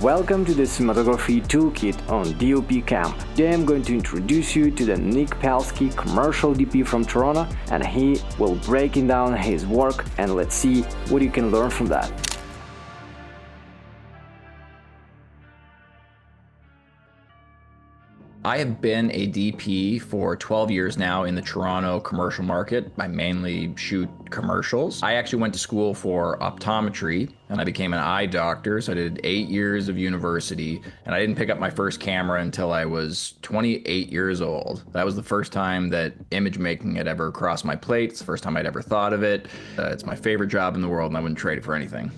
Welcome to the Cinematography Toolkit on DOP Camp. Today I'm going to introduce you to the Nik Pilecki commercial DP from Toronto, and he will breaking down his work, and let's see what you can learn from that. I have been a DP for 12 years now in the Toronto commercial market. I mainly shoot commercials. I actually went to school for optometry and I became an eye doctor. So I did 8 years of university and I didn't pick up my first camera until I was 28 years old. That was the first time that image making had ever crossed my plate. It's the first time I'd ever thought of it. It's my favorite job in the world and I wouldn't trade it for anything.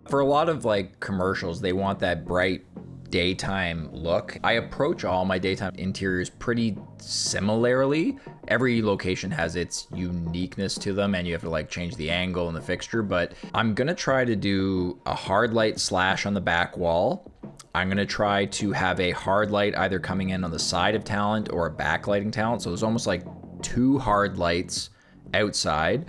For a lot of like commercials, they want that bright daytime look. I approach all my daytime interiors pretty similarly. Every location has its uniqueness to them and you have to like change the angle and the fixture, but I'm gonna try to do a hard light slash on the back wall. I'm gonna try to have a hard light either coming in on the side of talent or a backlighting talent. So there's almost like two hard lights outside.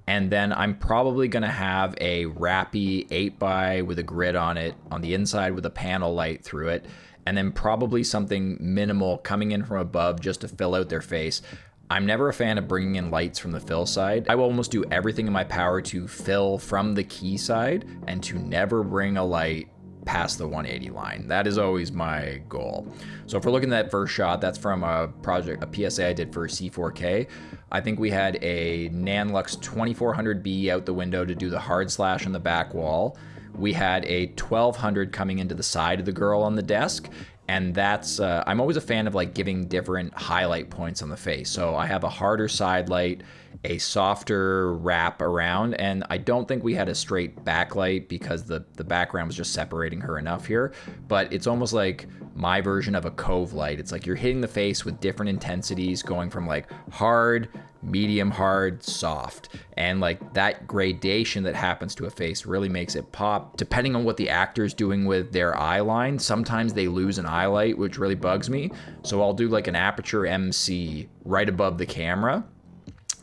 And then I'm probably gonna have a wrappy 8x with a grid on it on the inside with a panel light through it. And then probably something minimal coming in from above just to fill out their face. I'm never a fan of bringing in lights from the fill side. I will almost do everything in my power to fill from the key side and to never bring a light past the 180 line. That is always my goal. So if we're looking at that first shot, that's from a project, a PSA I did for C4K. I think we had a Nanlux 2400B out the window to do the hard slash on the back wall. We had a 1200 coming into the side of the girl on the desk. And that's, I'm always a fan of like giving different highlight points on the face. So I have a harder side light, a softer wrap around, and I don't think we had a straight backlight because the background was just separating her enough here, but it's almost like my version of a cove light. It's like you're hitting the face with different intensities going from like hard, medium hard, soft, and like that gradation that happens to a face really makes it pop. Depending on what the actor's doing with their eye line, sometimes they lose an eye light, which really bugs me. So I'll do like an aperture MC right above the camera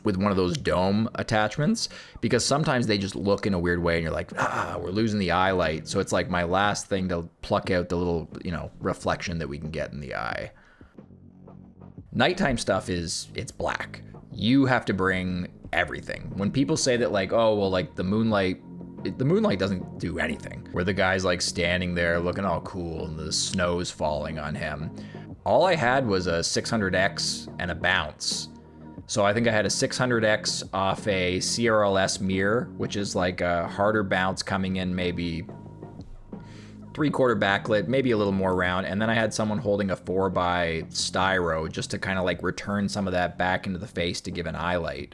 with one of those dome attachments, because sometimes they just look in a weird way and you're like, we're losing the eye light. So it's like my last thing to pluck out the little, reflection that we can get in the eye. Nighttime stuff it's black. You have to bring everything. When people say that like, oh, well, like the moonlight doesn't do anything, where the guy's like standing there looking all cool and the snow's falling on him. All I had was a 600X and a bounce. So I think I had a 600X off a CRLS mirror, which is like a harder bounce coming in maybe 3/4 backlit, maybe a little more round. And then I had someone holding a 4x styro just to kind of like return some of that back into the face to give an eye light.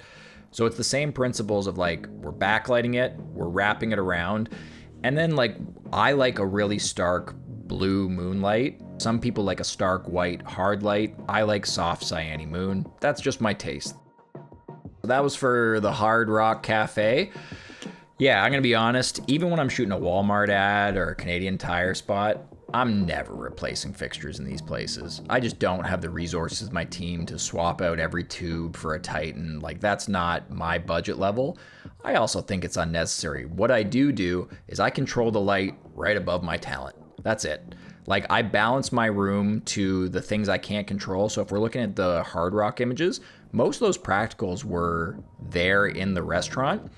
So it's the same principles of like, we're backlighting it, we're wrapping it around. And then like, I like a really stark blue moonlight. Some people like a stark white hard light. I like soft cyany moon. That's just my taste. That was for the Hard Rock Cafe. Yeah, I'm gonna be honest, even when I'm shooting a Walmart ad or a Canadian Tire spot, I'm never replacing fixtures in these places. I just don't have the resources in my team to swap out every tube for a Titan. Like, that's not my budget level. I also think it's unnecessary. What I do is I control the light right above my talent. That's it. Like, I balance my room to the things I can't control. So if we're looking at the Hard Rock images, most of those practicals were there in the restaurant.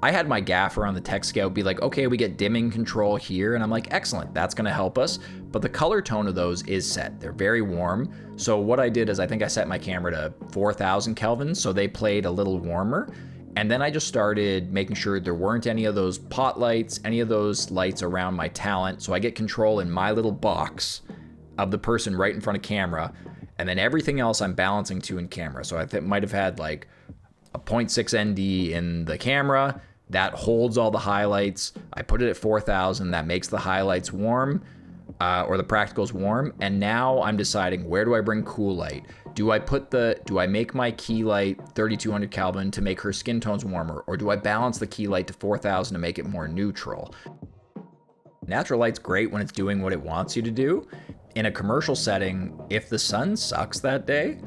I had my gaffer on the tech scale be like, okay, we get dimming control here. And I'm like, excellent, that's gonna help us. But the color tone of those is set. They're very warm. So what I did is I think I set my camera to 4,000 Kelvin. So they played a little warmer. And then I just started making sure there weren't any of those pot lights, any of those lights around my talent. So I get control in my little box of the person right in front of camera. And then everything else I'm balancing to in camera. So I might have had like a 0.6 ND in the camera that holds all the highlights. I put it at 4,000. That makes the highlights warm, or the practicals warm. And now I'm deciding, where do I bring cool light? Do I make my key light 3200 Kelvin to make her skin tones warmer? Or do I balance the key light to 4,000 to make it more neutral? Natural light's great when it's doing what it wants you to do. In a commercial setting, if the sun sucks that day,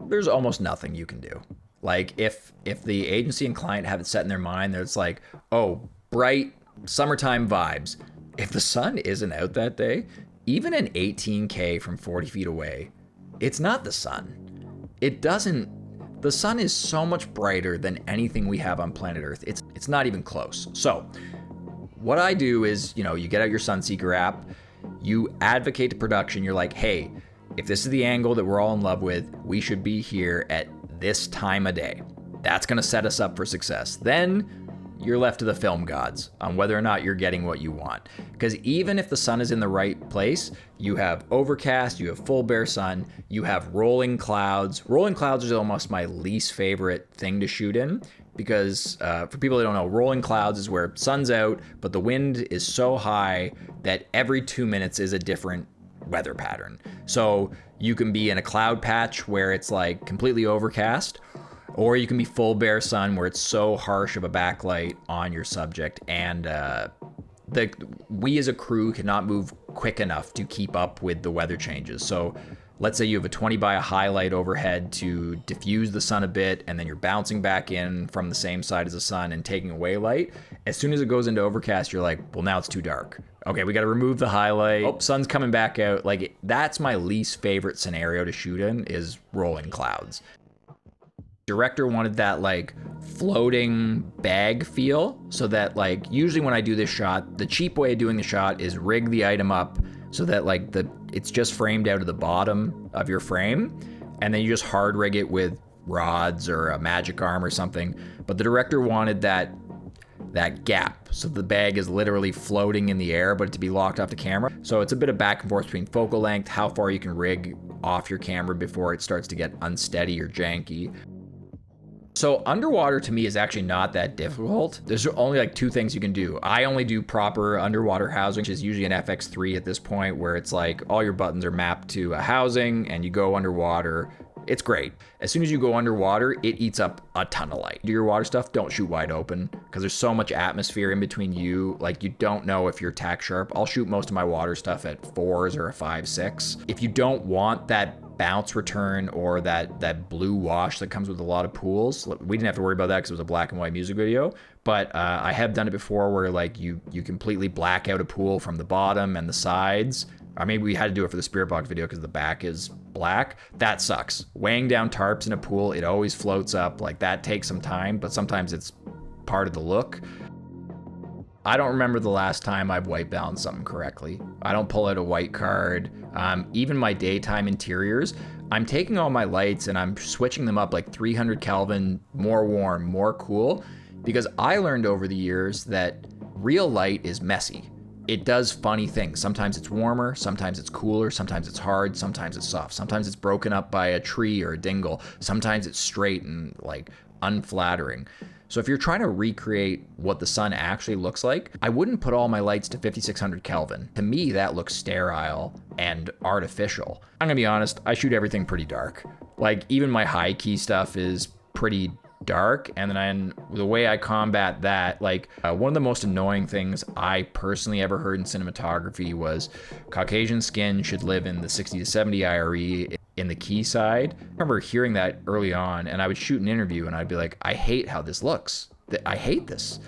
there's almost nothing you can do. Like if the agency and client have it set in their mind that it's like, oh, bright summertime vibes, If the sun isn't out that day, even an 18K from 40 feet away, it's not the sun. The sun is so much brighter than anything we have on planet Earth. It's not even close. So what I do is, you get out your Sunseeker app, you advocate to production, you're like, hey, if this is the angle that we're all in love with, we should be here at this time of day. That's gonna set us up for success. Then you're left to the film gods on whether or not you're getting what you want. Because even if the sun is in the right place, you have overcast, you have full bare sun, you have rolling clouds. Rolling clouds is almost my least favorite thing to shoot in, because for people that don't know, rolling clouds is where sun's out, but the wind is so high that every 2 minutes is a different weather pattern. So you can be in a cloud patch where it's like completely overcast, or you can be full bare sun where it's so harsh of a backlight on your subject, and we as a crew cannot move quick enough to keep up with the weather changes. So let's say you have a 20 by a highlight overhead to diffuse the sun a bit, and then you're bouncing back in from the same side as the sun and taking away light. As soon as it goes into overcast, you're like, well, now it's too dark. Okay, we got to remove the highlight. Oh, sun's coming back out. Like, that's my least favorite scenario to shoot in, is rolling clouds. Director wanted that like floating bag feel, so that like usually when I do this shot, the cheap way of doing the shot is rig the item up so that like it's just framed out of the bottom of your frame, and then you just hard rig it with rods or a magic arm or something. But the director wanted that gap, so the bag is literally floating in the air, but to be locked off the camera. So it's a bit of back and forth between focal length, how far you can rig off your camera before it starts to get unsteady or janky. So underwater to me is actually not that difficult. There's only like 2 things you can do. I only do proper underwater housing, which is usually an FX3 at this point, where it's like all your buttons are mapped to a housing and you go underwater. It's great. As soon as you go underwater, it eats up a ton of light. Do your water stuff, don't shoot wide open, because there's so much atmosphere in between you. Like, you don't know if you're tack sharp. I'll shoot most of my water stuff at 4s or a 5.6. If you don't want that bounce return or that blue wash that comes with a lot of pools, we didn't have to worry about that because it was a black and white music video, but I have done it before where like you completely black out a pool from the bottom and the sides. Or maybe we had to do it for the Spirit Box video because the back is black. That sucks. Weighing down tarps in a pool, it always floats up. Like, that takes some time, but sometimes it's part of the look. I don't remember the last time I've white balanced something correctly. I don't pull out a white card. Even my daytime interiors, I'm taking all my lights and I'm switching them up like 300 Kelvin, more warm, more cool, because I learned over the years that real light is messy. It does funny things. Sometimes it's warmer, sometimes it's cooler, sometimes it's hard, sometimes it's soft, sometimes it's broken up by a tree or a dingle, sometimes it's straight and like unflattering. So if you're trying to recreate what the sun actually looks like, I wouldn't put all my lights to 5600 Kelvin. To me, that looks sterile and artificial. I'm gonna be honest, I shoot everything pretty dark. Like, even my high key stuff is pretty dark, and then the way I combat that, like one of the most annoying things I personally ever heard in cinematography was Caucasian skin should live in the 60 to 70 IRE in the key side. I remember hearing that early on, and I would shoot an interview and I'd be like, I hate how this looks. I hate this.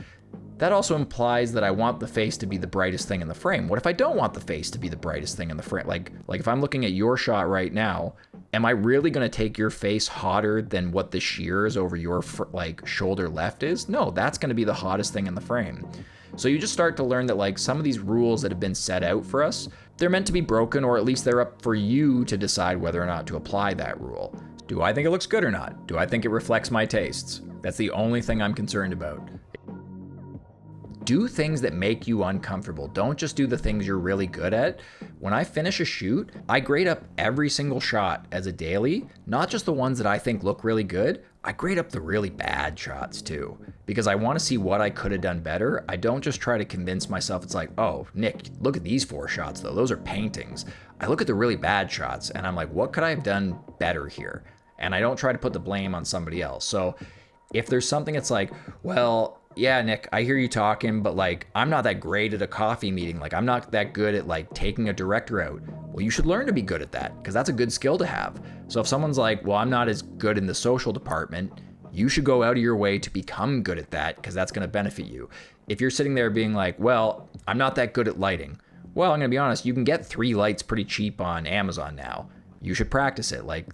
That also implies that I want the face to be the brightest thing in the frame. What if I don't want the face to be the brightest thing in the frame? Like if I'm looking at your shot right now, am I really gonna take your face hotter than what the shears over your shoulder left is? No, that's gonna be the hottest thing in the frame. So you just start to learn that like some of these rules that have been set out for us, they're meant to be broken, or at least they're up for you to decide whether or not to apply that rule. Do I think it looks good or not? Do I think it reflects my tastes? That's the only thing I'm concerned about. Do things that make you uncomfortable. Don't just do the things you're really good at. When I finish a shoot, I grade up every single shot as a daily, not just the ones that I think look really good. I grade up the really bad shots too, because I want to see what I could have done better. I don't just try to convince myself it's like, oh, Nick, look at these 4 shots though. Those are paintings. I look at the really bad shots and I'm like, what could I have done better here? And I don't try to put the blame on somebody else. So if there's something that's like, well, yeah, Nick, I hear you talking, but like, I'm not that great at a coffee meeting. Like, I'm not that good at like taking a director out. Well, you should learn to be good at that, because that's a good skill to have. So if someone's like, well, I'm not as good in the social department, You should go out of your way to become good at that because that's going to benefit you. If you're sitting there being like, well, I'm not that good at lighting. Well, I'm going to be honest, you can get 3 lights pretty cheap on Amazon now. You should practice it. Like,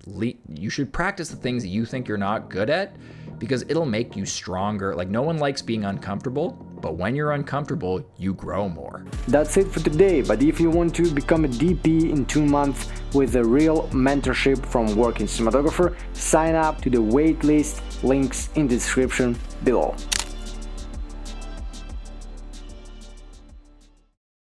you should practice the things that you think you're not good at because it'll make you stronger. Like, no one likes being uncomfortable, but when you're uncomfortable, you grow more. That's it for today, but if you want to become a DP in 2 months with a real mentorship from Working Cinematographer, sign up to the waitlist, links in the description below.